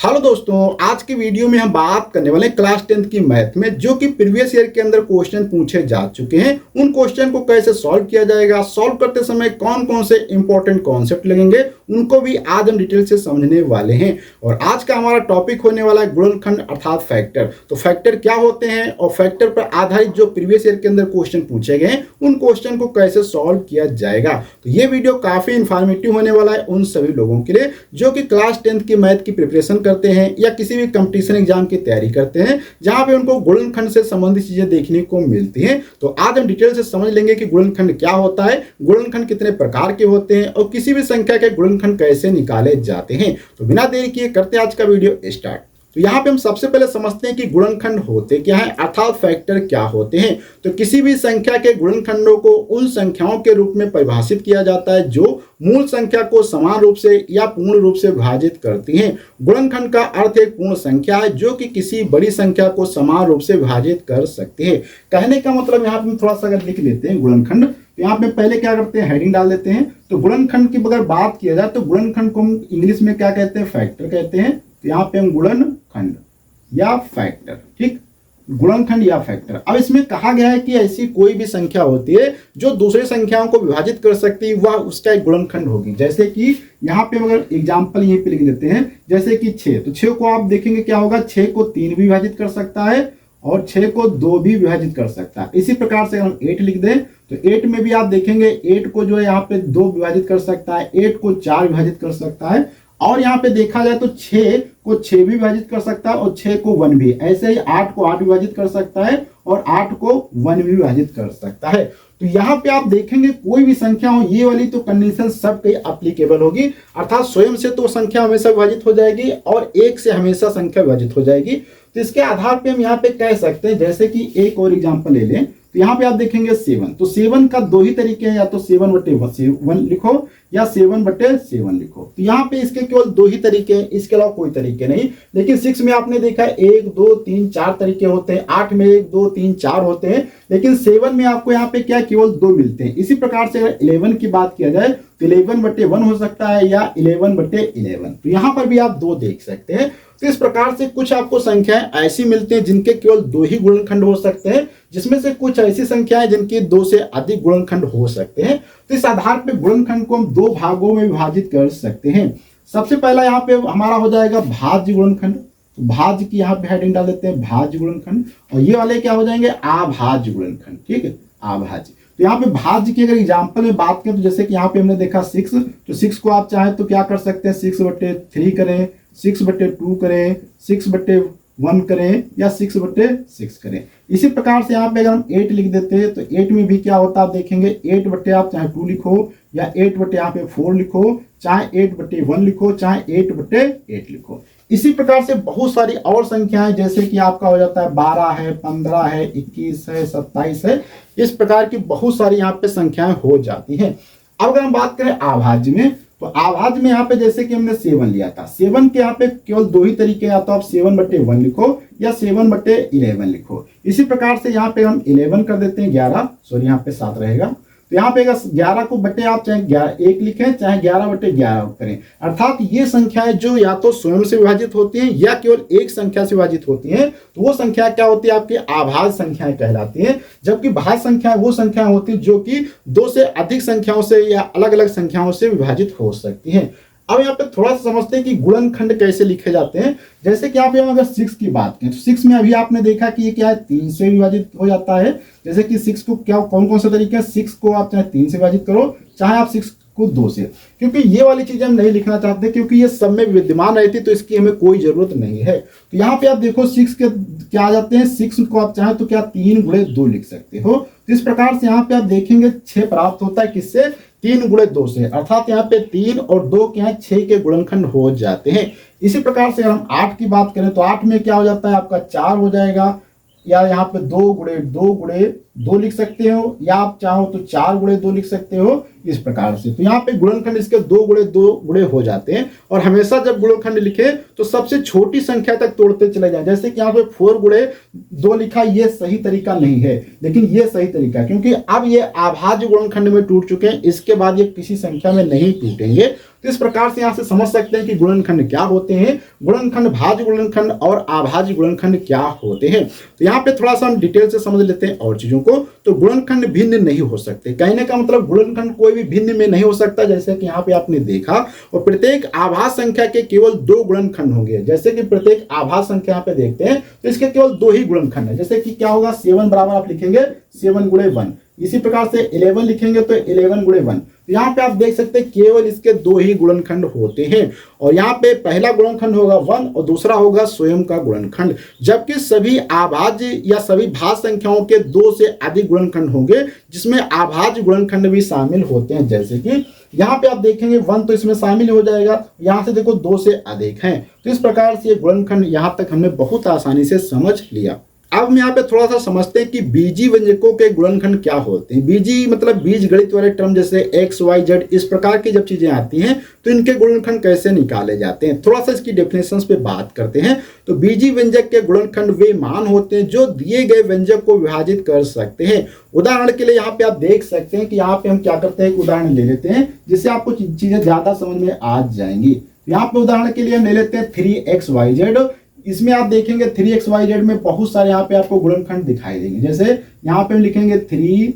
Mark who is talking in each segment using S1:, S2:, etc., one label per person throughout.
S1: Hello दोस्तों, आज की वीडियो में हम बात करने वाले हैं क्लास 10th की मैथ में जो कि प्रीवियस ईयर के अंदर क्वेश्चन पूछे जा चुके हैं। उन क्वेश्चन को कैसे सॉल्व किया जाएगा, सॉल्व करते समय कौन कौन से इंपॉर्टेंट कॉन्सेप्ट लगेंगे उनको भी आज हम डिटेल से समझने वाले हैं। और आज का हमारा टॉपिक होने वाला है गुणनखंड अर्थात फैक्टर। तो फैक्टर क्या होते हैं और फैक्टर पर आधारित जो प्रीवियस ईयर के अंदर क्वेश्चन पूछे गए हैं उन क्वेश्चन को कैसे सॉल्व किया जाएगा। तो ये वीडियो काफी इंफॉर्मेटिव होने वाला है उन सभी लोगों के लिए जो कि क्लास 10th की मैथ की प्रिपरेशन करते हैं या किसी भी कंपटीशन एग्जाम की तैयारी करते हैं जहां पे उनको गुणनखंड से संबंधित चीजें देखने को मिलती हैं। तो आज हम डिटेल से समझ लेंगे कि गुणनखंड क्या होता है, गुणनखंड कितने प्रकार के होते हैं और किसी भी संख्या के गुणनखंड कैसे निकाले जाते हैं। तो बिना देरी किए करते हैं आज का वीडियो स्टार्ट। तो यहाँ पे हम सबसे पहले समझते हैं कि गुणनखंड होते क्या है अर्थात फैक्टर क्या होते हैं। तो किसी भी संख्या के गुणनखंडों को उन संख्याओं के रूप में परिभाषित किया जाता है जो मूल संख्या को समान रूप से या पूर्ण रूप से विभाजित करती हैं। गुणनखंड का अर्थ एक पूर्ण संख्या है जो कि किसी बड़ी संख्या को समान रूप से विभाजित कर सकती है। कहने का मतलब यहाँ पे हम थोड़ा सा अगर लिख लेते हैं गुणनखंड, तो यहाँ पे पहले क्या करते हैं, हेडिंग डाल देते हैं। तो गुणनखंड की अगर बात किया जाए तो गुणनखंड को हम इंग्लिश में क्या कहते हैं, फैक्टर कहते हैं। तो यहाँ पे हम गुणनखंड या फैक्टर, ठीक, गुणनखंड या फैक्टर। अब इसमें कहा गया है कि ऐसी कोई भी संख्या होती है जो दूसरी संख्याओं को विभाजित कर सकती है, वह उसका एक गुणनखंड होगी। जैसे कि यहाँ पे अगर एग्जांपल यहीं पे लिख देते हैं, जैसे कि 6, तो 6 को आप देखेंगे क्या होगा, 6 को 3 भी विभाजित कर सकता है और 6 को 2 भी विभाजित कर सकता है। इसी प्रकार से हम 8 लिख दें तो 8 में भी आप देखेंगे 8 को जो है यहाँ पे 2 विभाजित कर सकता है, 8 को 4 विभाजित कर सकता है और यहाँ पे देखा जाए तो 6 को 6 भी विभाजित कर सकता है और 6 को 1 भी। ऐसे ही 8 को 8 विभाजित कर सकता है और 8 को 1 भी विभाजित कर सकता है। तो यहाँ पे आप देखेंगे कोई भी संख्या हो, ये वाली तो कंडीशन सब पे एप्लीकेबल होगी, अर्थात स्वयं से तो संख्या हमेशा विभाजित हो जाएगी और एक से हमेशा संख्या विभाजित हो जाएगी। तो इसके आधार पे हम यहाँ पे कह सकते हैं, जैसे कि एक और एग्जांपल ले लें तो यहाँ पे आप देखेंगे 7, तो 7 का 2 ही तरीके हैं, या तो 7/7 लिखो या 7/7 लिखो। तो यहाँ पे इसके केवल 2 ही तरीके हैं, इसके अलावा कोई तरीके नहीं। लेकिन 6 में आपने देखा 1 2 3 4 तरीके होते हैं, 8 में 1 2 3 4 होते हैं, लेकिन 7 में आपको यहाँ पे क्या केवल 2 मिलते हैं। इसी प्रकार से अगर 11 की बात किया जाए तो 11/1 हो सकता है या 11/11। तो यहाँ पर भी आप 2 देख सकते हैं। तो इस प्रकार से कुछ आपको संख्याएं ऐसी मिलती हैं जिनके केवल 2 ही गुणनखंड हो सकते हैं, जिसमें से कुछ ऐसी संख्याएं जिनके 2 से अधिक गुणनखंड हो सकते हैं। तो इस आधार पर गुणनखंड को हम 2 भागों में विभाजित कर सकते हैं। सबसे पहला यहाँ पे हमारा हो जाएगा भाज्य गुणनखंड। तो भाज्य की यहाँ पे हेडिंग डाल देते हैं भाज्य गुणनखंड, और ये वाले क्या हो जाएंगे, अभाज्य गुणनखंड, ठीक है, अभाज्य। तो यहाँ पे भाज्य की अगर एग्जांपल में बात करें तो जैसे कि यहाँ पे हमने देखा 6, तो 6 को आप चाहें तो क्या कर सकते हैं, 6/3 करें, 6/2 करें, 6/1 करें या 6/6 करें। इसी प्रकार से यहाँ पे अगर हम 8 लिख देते हैं तो 8 में भी क्या होता है आप देखेंगे, 8 आप चाहे 2 लिखो या 8 यहाँ पे 4 लिखो, चाहे 8/1 लिखो, चाहे 8/8 लिखो। इसी प्रकार से बहुत सारी और संख्याएं जैसे कि आपका हो जाता है 12 है, 15 है, 21 है, 27 है। इस प्रकार की बहुत सारी यहाँ पे संख्याएं हो जाती हैं। अब अगर हम बात करें अभाज्य में, तो अभाज्य में यहाँ पे जैसे कि हमने 7 लिया था, 7 के यहाँ पे केवल 2 ही तरीके, या तो आप 7/1 लिखो या 7/11 लिखो। इसी प्रकार से यहाँ पे हम 11 कर देते हैं, 11, सॉरी यहाँ पे 7 रहेगा। तो यहाँ पे 11 को बटे आप चाहे 1 लिखें चाहे 11/11 करें, अर्थात ये संख्याएं जो या तो स्वयं से विभाजित होती हैं या केवल एक संख्या से विभाजित होती हैं, तो वो संख्या क्या होती है, आपकी अभाज्य संख्याएं कहलाती हैं। जबकि भाज्य संख्या वो संख्या होती है जो कि 2 से अधिक संख्याओं से या अलग अलग संख्याओं से विभाजित हो सकती हैं। अब यहाँ पे थोड़ा सा समझते हैं कि गुणनखंड कैसे लिखे जाते हैं। जैसे कि यहाँ पे हम अगर 6 की बात करें तो 6 में अभी आपने देखा कि ये क्या है, 3 से विभाजित हो जाता है। जैसे कि 6 को क्या कौन कौन से तरीके हैं, 6 को आप चाहे 3 से विभाजित करो, चाहे आप 6 को 2 से, क्योंकि ये वाली चीजें हम नहीं लिखना चाहते क्योंकि ये सब में विद्यमान रहती तो इसकी हमें कोई जरूरत नहीं है। तो यहाँ पे आप देखो 6 के क्या आ जाते हैं, 6 को आप चाहे तो क्या 3/2 लिख सकते हो। तो इस प्रकार से यहाँ पे आप देखेंगे 6 प्राप्त होता है किससे, 3/2 से, अर्थात यहाँ पे 3 और 2 के यहाँ 6 के गुणनखंड हो जाते हैं। इसी प्रकार से अगर हम 8 की बात करें तो 8 में क्या हो जाता है आपका 4 हो जाएगा, या यहाँ पे 2/2 लिख सकते हो, या आप चाहो तो 4/2 लिख सकते हो, इस प्रकार से। तो यहाँ पे गुणनखंड इसके 2/2 हो जाते हैं। और हमेशा जब गुणनखंड लिखे तो सबसे छोटी संख्या तक तोड़ते चले जाएं। जैसे कि यहाँ पे 4/2 लिखा, ये सही तरीका नहीं है, लेकिन ये सही तरीका है क्योंकि अब ये अभाज्य गुणनखंड में टूट चुके हैं, इसके बाद ये किसी संख्या में नहीं टूटेंगे। तो इस प्रकार से यहाँ से समझ सकते हैं कि गुणनखंड क्या होते हैं, गुणनखंड, भाज्य गुणनखंड और अभाज्य गुणनखंड क्या होते हैं। तो यहाँ पे थोड़ा सा हम डिटेल से समझ लेते हैं और चीजों को। तो गुणनखंड भिन्न नहीं हो सकते, कहने का मतलब गुणनखंड कोई भी भिन्न में नहीं हो सकता, जैसे कि यहाँ पे आपने देखा। और प्रत्येक आभाज्य संख्या के केवल 2 गुणनखंड होंगे, जैसे कि प्रत्येक आभाज्य संख्या यहाँ पे देखते हैं तो इसके केवल 2 ही गुणनखंड है। जैसे कि क्या होगा, 7 बराबर आप लिखेंगे 7 गुणे 1, इसी प्रकार से 11 लिखेंगे तो 11 गुणे 1। तो यहाँ पे आप देख सकते हैं केवल इसके 2 ही गुणनखंड होते हैं, और यहाँ पे पहला गुणनखंड होगा 1 और दूसरा होगा स्वयं का गुणनखंड। जबकि सभी अभाज्य या सभी भाज्य संख्याओं के 2 से अधिक गुणनखंड होंगे, जिसमें अभाज्य गुणनखंड भी शामिल होते हैं। जैसे कि यहाँ पे आप देखेंगे 1 तो इसमें शामिल हो जाएगा, यहाँ से देखो 2 से अधिक हैं। तो इस प्रकार से ये गुणनखंड यहाँ तक हमने बहुत आसानी से समझ लिया। अब हम यहाँ पे थोड़ा सा समझते हैं कि बीजी व्यंजकों के गुणनखंड क्या होते हैं। बीजी मतलब बीज गणित वाले टर्म, जैसे x, y, z, इस प्रकार की जब चीजें आती हैं तो इनके गुणनखंड कैसे निकाले जाते हैं, थोड़ा सा इसकी डेफिनेशंस पे बात करते हैं। तो बीजी व्यंजक के गुणनखंड वे मान होते हैं जो दिए गए व्यंजक को विभाजित कर सकते हैं। उदाहरण के लिए यहाँ पे आप देख सकते हैं कि यहाँ पे हम क्या करते हैं, एक उदाहरण ले लेते हैं जिससे आपको चीजें ज्यादा समझ में आ जाएंगी। यहाँ पे उदाहरण के लिए हम ले लेते हैं 3xyz। इसमें आप देखेंगे 3xyz में बहुत सारे यहाँ पे आपको गुणनखंड दिखाई देंगे। जैसे यहाँ पे हम लिखेंगे 3xyz,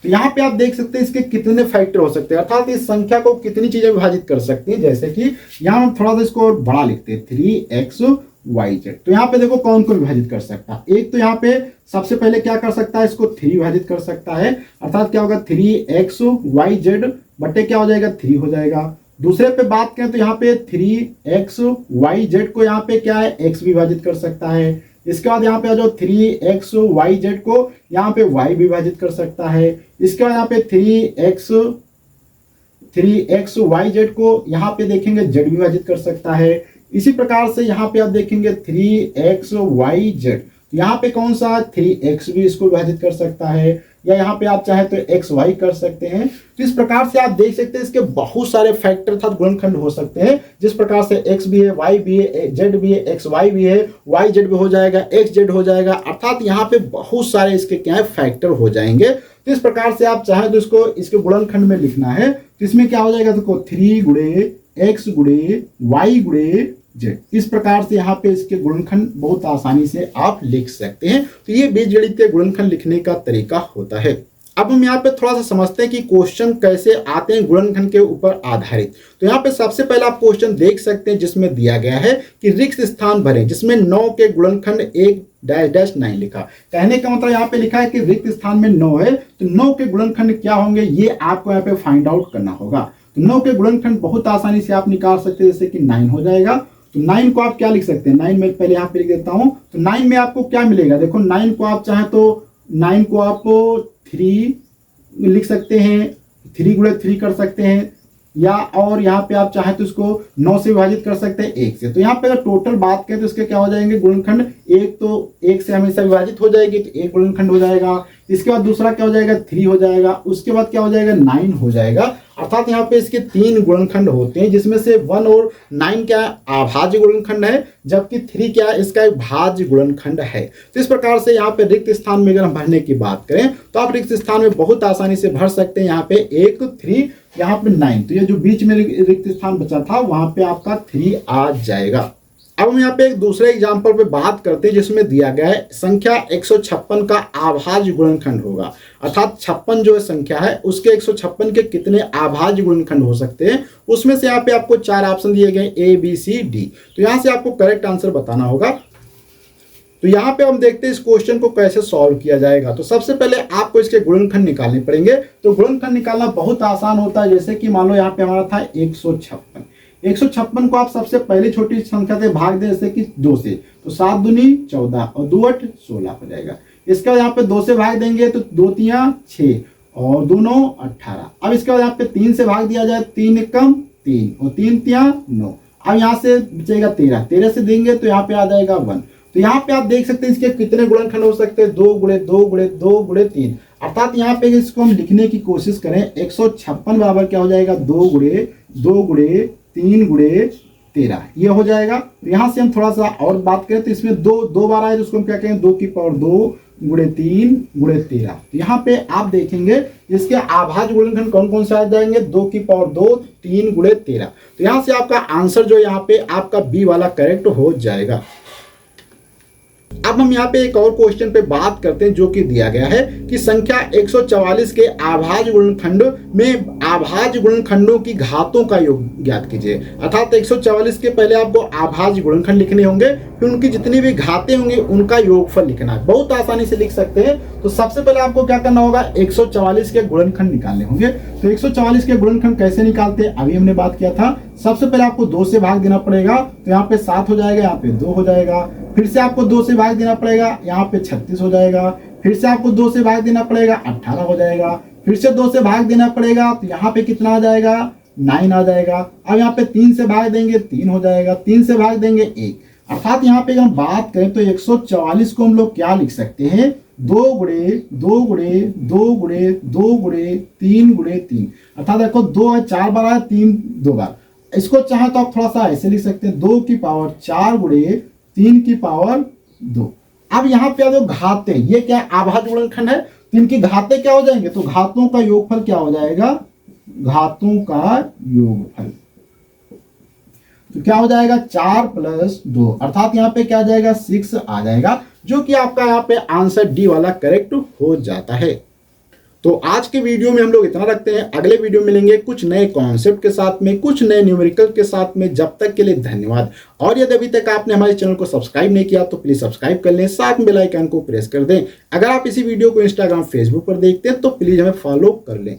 S1: तो यहाँ पे आप देख सकते हैं इसके कितने फैक्टर हो सकते हैं, अर्थात इस संख्या को कितनी चीजें विभाजित कर सकती हैं। जैसे कि यहाँ हम थोड़ा सा इसको बड़ा लिखते हैं 3xyz। तो यहाँ पे देखो कौन को विभाजित कर सकता है। एक तो यहाँ पे सबसे पहले क्या कर सकता है, इसको 3 विभाजित कर सकता है, अर्थात क्या होगा 3xyz बटे क्या हो जाएगा 3 हो जाएगा। दूसरे पे बात करें तो यहाँ पे 3xyz को यहाँ पे क्या है x विभाजित कर सकता है। इसके बाद यहाँ पे आ जाओ 3xyz को यहाँ पे y विभाजित कर सकता है। इसके बाद यहाँ पे 3xyz को यहाँ पे देखेंगे z विभाजित कर सकता है। इसी प्रकार से यहाँ पे आप देखेंगे 3xyz, यहाँ पे कौन सा 3x भी इसको विभाजित कर सकता है, या यहाँ पे आप चाहे तो xy कर सकते हैं। तो इस प्रकार से आप देख सकते हैं इसके बहुत सारे फैक्टर अर्थात गुणनखंड हो सकते हैं। जिस प्रकार से x भी है, y भी है, z भी है, xy भी है, yz भी हो जाएगा, xz हो जाएगा, अर्थात यहाँ पे बहुत सारे इसके क्या है फैक्टर हो जाएंगे। तो इस प्रकार से आप चाहे तो इसको इसके गुणनखंड में लिखना है तो इसमें क्या हो जाएगा, देखो 3 गुणे x गुणे y गुणे z, इस प्रकार से यहाँ पे इसके गुणनखंड बहुत आसानी से आप लिख सकते हैं। तो ये बीजगणित के गुणनखंड लिखने का तरीका होता है। अब हम यहाँ पे थोड़ा सा समझते हैं कि क्वेश्चन कैसे आते हैं गुणनखंड के ऊपर आधारित। तो यहाँ पे सबसे पहले आप क्वेश्चन देख सकते हैं जिसमें दिया गया है कि रिक्त स्थान भरें, जिसमें 9 के गुणनखंड 1-9 लिखा। कहने का मतलब यहाँ पे लिखा है कि रिक्त स्थान में 9 है, तो 9 के गुणनखंड क्या होंगे ये आपको यहाँ पे फाइंड आउट करना होगा। तो 9 के गुणनखंड बहुत आसानी से आप निकाल सकते हैं, जैसे कि 9 हो जाएगा। तो 9 को आप क्या लिख सकते हैं, 9 में पहले यहाँ पे लिख देता हूं। तो 9 में आपको क्या मिलेगा, देखो 9 को आप चाहे तो 9 को आप 3 लिख सकते हैं, 3 गुणे 3 कर सकते हैं, या और यहाँ पे आप चाहे तो इसको 9 से विभाजित कर सकते हैं 1 से। तो यहाँ पे अगर टोटल बात करें तो इसके क्या हो जाएंगे गुणनखंड, एक तो 1 से हमेशा विभाजित हो जाएगी तो 1 गुणनखंड हो जाएगा। इसके बाद दूसरा क्या हो जाएगा 3 हो जाएगा, उसके बाद क्या हो जाएगा 9 हो जाएगा। अर्थात यहाँ पे इसके 3 गुणनखंड होते हैं, जिसमें से 1 और 9 क्या अभाज्य गुणनखंड है, जबकि 3 क्या इसका एक भाज्य गुणनखंड है। तो इस प्रकार से यहाँ पे रिक्त स्थान में अगर हम भरने की बात करें तो आप रिक्त स्थान में बहुत आसानी से भर सकते हैं। यहाँ पे 1 3 यहाँ पे 9, तो ये जो बीच में रिक्त स्थान बचा था वहां पे आपका 3 आ जाएगा। अब हम यहाँ पे एक दूसरे एग्जाम्पल पे बात करते हैं जिसमें दिया गया है संख्या 156 का अभाज्य गुणनखंड होगा, अर्थात 56 जो संख्या है उसके 156 के कितने अभाज्य गुणनखंड हो सकते हैं। उसमें से यहाँ पे आपको 4 ऑप्शन दिए गए A B C D, तो यहाँ से आपको करेक्ट आंसर बताना होगा। तो यहाँ पे हम देखते हैं इस क्वेश्चन को कैसे सॉल्व किया जाएगा। तो सबसे पहले आपको इसके गुणनखंड निकालने पड़ेंगे। तो गुणनखंड निकालना बहुत आसान होता है। जैसे कि मान लो यहाँ पे हमारा था 156 को आप सबसे पहले छोटी संख्या से भाग दें, जैसे कि 2 से, तो 7 दूनी 14 और 2 8 16 हो जाएगा। इसके बाद यहाँ पे 2 से भाग देंगे तो 2 3 6 और 2 9 18। अब इसके बाद यहाँ पे 3 से भाग दिया जाए, 3 कम 3 और 3 3 9। अब यहाँ से बचेगा 13, 13 से देंगे तो यहाँ पे आ जाएगा 1। तो यहाँ पे आप देख सकते हैं इसके कितने गुणनखंड हो सकते हैं, 2 गुणे 2 गुणे 2 गुणे 3। अर्थात यहाँ पे इसको हम लिखने की कोशिश करें 156 बराबर क्या हो जाएगा 2 गुणे 3 गुणे 13, ये हो जाएगा। तो यहाँ से हम थोड़ा सा और बात करें तो इसमें 2 बार आए तो उसको हम क्या कहें 2 की पावर 2 गुणे 3 गुणे 13। यहाँ पे आप देखेंगे इसके आभाज्य गुणनखंड कौन कौन से आ जाएंगे, 2 की पावर 2, 3 गुणे 13। तो यहाँ से आपका आंसर जो यहाँ पे आपका बी वाला करेक्ट हो जाएगा। अब हम यहाँ पे एक और क्वेश्चन पे बात करते हैं जो कि दिया गया है कि संख्या 144 के आभाज्य गुणनखंड में आभाज्य गुणनखंडों की घातों का योग ज्ञात कीजिए। अर्थात 144 के पहले आपको आभाज्य गुणनखंड लिखने होंगे, फिर उनकी जितनी भी घातें होंगी उनका योगफल लिखना है। बहुत आसानी से लिख सकते हैं। तो सबसे पहले आपको क्या करना होगा, 144 के गुणनखंड निकालने होंगे। तो 144 के गुणनखंड कैसे निकालते हैं अभी हमने बात किया था। सबसे पहले आपको 2 से भाग देना पड़ेगा, तो यहाँ पे 7 हो जाएगा, यहाँ पे 2 हो जाएगा। फिर से आपको 2 से भाग देना पड़ेगा, यहाँ पे 36 हो जाएगा। फिर से आपको 2 से भाग देना पड़ेगा, 18 हो जाएगा। फिर से 2 से भाग देना पड़ेगा, तो यहाँ पे कितना आ जाएगा, 9 आ जाएगा। अब यहाँ पे 3 से भाग देंगे, 3 हो जाएगा। 3 से भाग देंगे 1। अर्थात यहाँ पे अगर हम बात करें तो 144 को हम लोग क्या लिख सकते हैं, 2 गुणे 2 गुणे 2 गुणे 2 गुणे 3 गुणे 3। अर्थात देखो 2 है 4 बार, 3 2 बार। इसको चाहे तो आप थोड़ा सा ऐसे लिख सकते हैं, 2 की पावर 4 गुणे 3 की पावर 2। अब यहाँ पे जो घातें, ये क्या आभाज्य गुणनखंड है, तो इनकी घातें क्या हो जाएंगे, तो घातों का योगफल क्या हो जाएगा, घातों का योगफल। तो क्या हो जाएगा, 4 + 2। अर्थात यहाँ पे क्या आ जाएगा, 6 आ जाएगा, जो कि आपका यहाँ पे आंसर डी वाला करेक्ट हो जाता है। तो आज के वीडियो में हम लोग इतना रखते हैं। अगले वीडियो में मिलेंगे कुछ नए कॉन्सेप्ट के साथ में, कुछ नए न्यूमेरिकल के साथ में। जब तक के लिए धन्यवाद। और यदि अभी तक आपने हमारे चैनल को सब्सक्राइब नहीं किया तो प्लीज सब्सक्राइब कर लें, साथ में बेल आइकन को प्रेस कर दें। अगर आप इसी वीडियो को इंस्टाग्राम फेसबुक पर देखते हैं तो प्लीज हमें फॉलो कर लें।